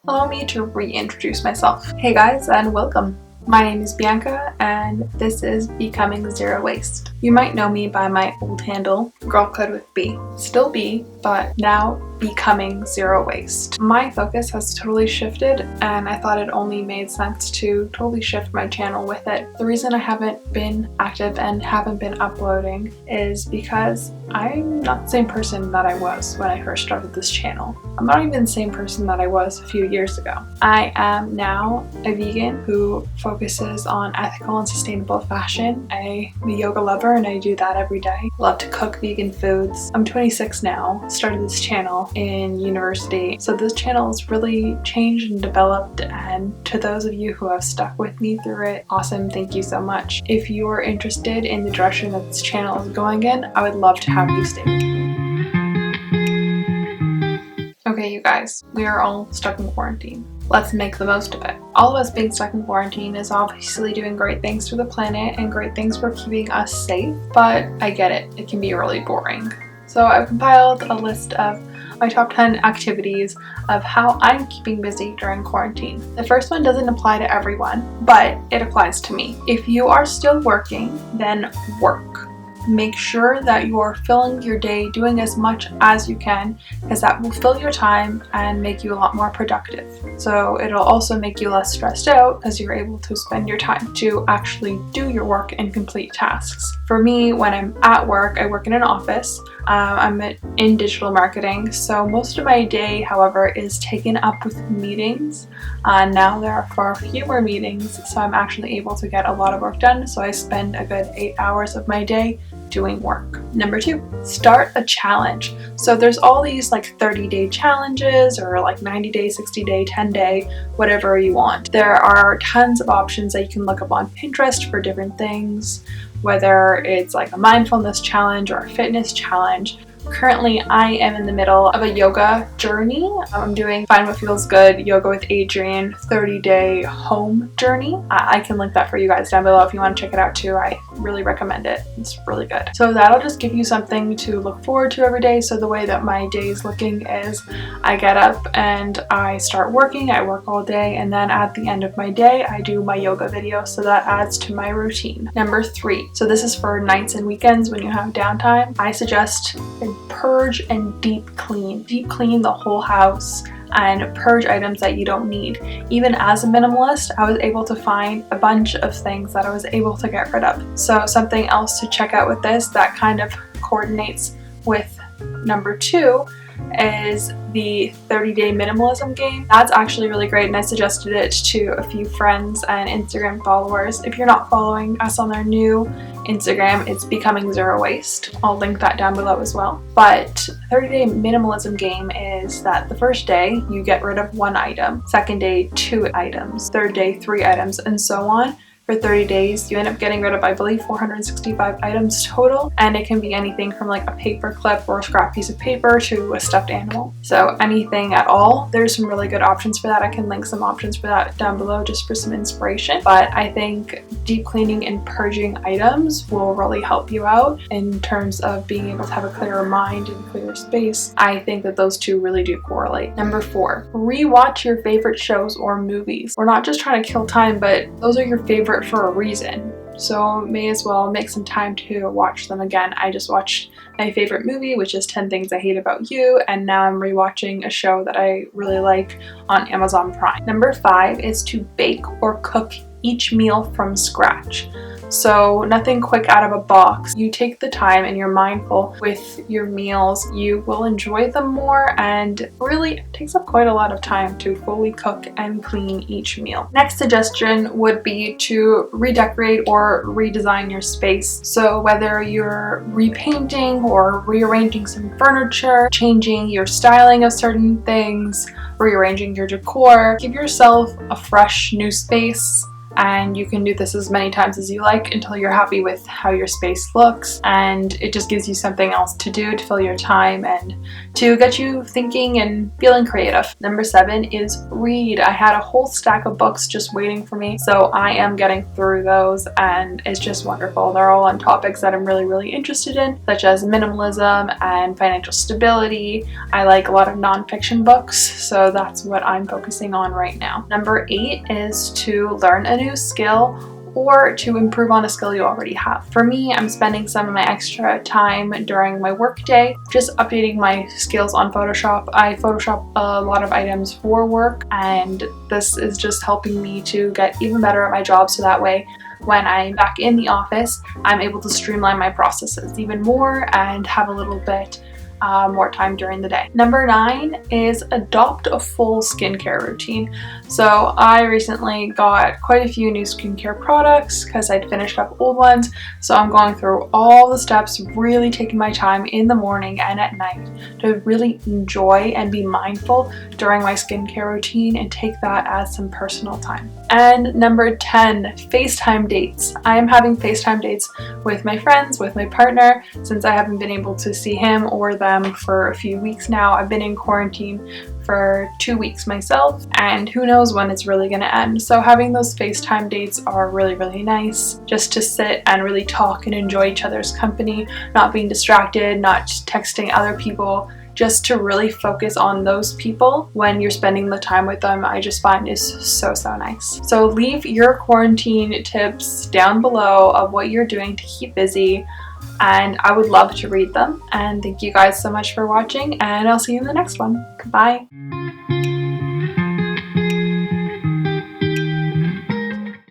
Allow me to reintroduce myself. Hey guys, and welcome. My name is Bianca, and this is Becoming Zero Waste. You might know me by my old handle, Girl Code with B. Still B, but now Becoming Zero Waste. My focus has totally shifted, and I thought it only made sense to totally shift my channel with it. The reason I haven't been active and haven't been uploading is because I'm not the same person that I was when I first started this channel. I'm not even the same person that I was a few years ago. I am now a vegan who focuses on ethical and sustainable fashion. I'm a yoga lover and I do that every day. Love to cook vegan foods. I'm 26 now, started this channel in university. So this channel has really changed and developed, and to those of you who have stuck with me through it, awesome, thank you so much. If you are interested in the direction that this channel is going in, I would love to have you stay with me. Okay, you guys, we are all stuck in quarantine. Let's make the most of it. All of us being stuck in quarantine is obviously doing great things for the planet and great things for keeping us safe, but I get it, it can be really boring. So I've compiled a list of my top 10 activities of how I'm keeping busy during quarantine. The first one doesn't apply to everyone, but it applies to me. If you are still working, then work. Make sure that you are filling your day doing as much as you can, because that will fill your time and make you a lot more productive. So it'll also make you less stressed out because you're able to spend your time to actually do your work and complete tasks. For me, when I'm at work, I work in an office. I'm in digital marketing, so most of my day, however, is taken up with meetings. Now there are far fewer meetings, so I'm actually able to get a lot of work done, so I spend a good 8 hours of my day doing work. Number 2, start a challenge. So there's all these like 30-day challenges or like 90-day, 60-day, 10-day, whatever you want. There are tons of options that you can look up on Pinterest for different things, whether it's like a mindfulness challenge or a fitness challenge. Currently, I am in the middle of a yoga journey. I'm doing Find What Feels Good, Yoga with Adriene, 30-day home journey. I can link that for you guys down below if you want to check it out too. I really recommend it. It's really good. So that'll just give you something to look forward to every day. So the way that my day is looking is I get up and I start working. I work all day, and then at the end of my day, I do my yoga video. So that adds to my routine. Number 3. So this is for nights and weekends when you have downtime. I suggest purge and deep clean. Deep clean the whole house and purge items that you don't need. Even as a minimalist, I was able to find a bunch of things that I was able to get rid of. So something else to check out with this that kind of coordinates with number 2 is the 30-day minimalism game. That's actually really great, and I suggested it to a few friends and Instagram followers. If you're not following us on our new Instagram, it's Becoming Zero Waste. I'll link that down below as well. But 30-day minimalism game is that the first day you get rid of 1 item, second day 2 items, third day 3 items, and so on. For 30 days, you end up getting rid of, I believe, 465 items total, and it can be anything from like a paper clip or a scrap piece of paper to a stuffed animal. So anything at all. There's some really good options for that. I can link some options for that down below just for some inspiration. But I think deep cleaning and purging items will really help you out in terms of being able to have a clearer mind and clearer space. I think that those two really do correlate. Number 4, rewatch your favorite shows or movies. We're not just trying to kill time, but those are your favorite for a reason, so may as well make some time to watch them again. I just watched my favorite movie, which is 10 Things I Hate About You, and now I'm rewatching a show that I really like on Amazon Prime. Number 5 is to bake or cook each meal from scratch. So nothing quick out of a box. You take the time and you're mindful with your meals. You will enjoy them more, and really it takes up quite a lot of time to fully cook and clean each meal. Next suggestion would be to redecorate or redesign your space. So whether you're repainting or rearranging some furniture, changing your styling of certain things, rearranging your decor, give yourself a fresh new space and you can do this as many times as you like until you're happy with how your space looks, and it just gives you something else to do to fill your time and to get you thinking and feeling creative. Number 7 is read. I had a whole stack of books just waiting for me, so I am getting through those, and it's just wonderful. They're all on topics that I'm really interested in, such as minimalism and financial stability. I like a lot of nonfiction books, so that's what I'm focusing on right now. Number 8 is to learn a new skill or to improve on a skill you already have. For me, I'm spending some of my extra time during my work day just updating my skills on Photoshop. I Photoshop a lot of items for work, and this is just helping me to get even better at my job, so that way when I'm back in the office, I'm able to streamline my processes even more and have a little bit more time during the day. Number 9 is adopt a full skincare routine. So I recently got quite a few new skincare products because I'd finished up old ones. So I'm going through all the steps, really taking my time in the morning and at night to really enjoy and be mindful during my skincare routine and take that as some personal time. And number 10, Facetime dates. I am having Facetime dates with my friends, with my partner, since I haven't been able to see him or them for a few weeks now. I've been in quarantine for 2 weeks myself, and who knows when it's really going to end. So having those FaceTime dates are really nice, just to sit and really talk and enjoy each other's company, not being distracted, not texting other people, just to really focus on those people when you're spending the time with them. I just find is so nice. So leave your quarantine tips down below of what you're doing to keep busy, and I would love to read them. And thank you guys so much for watching, and I'll see you in the next one. Bye.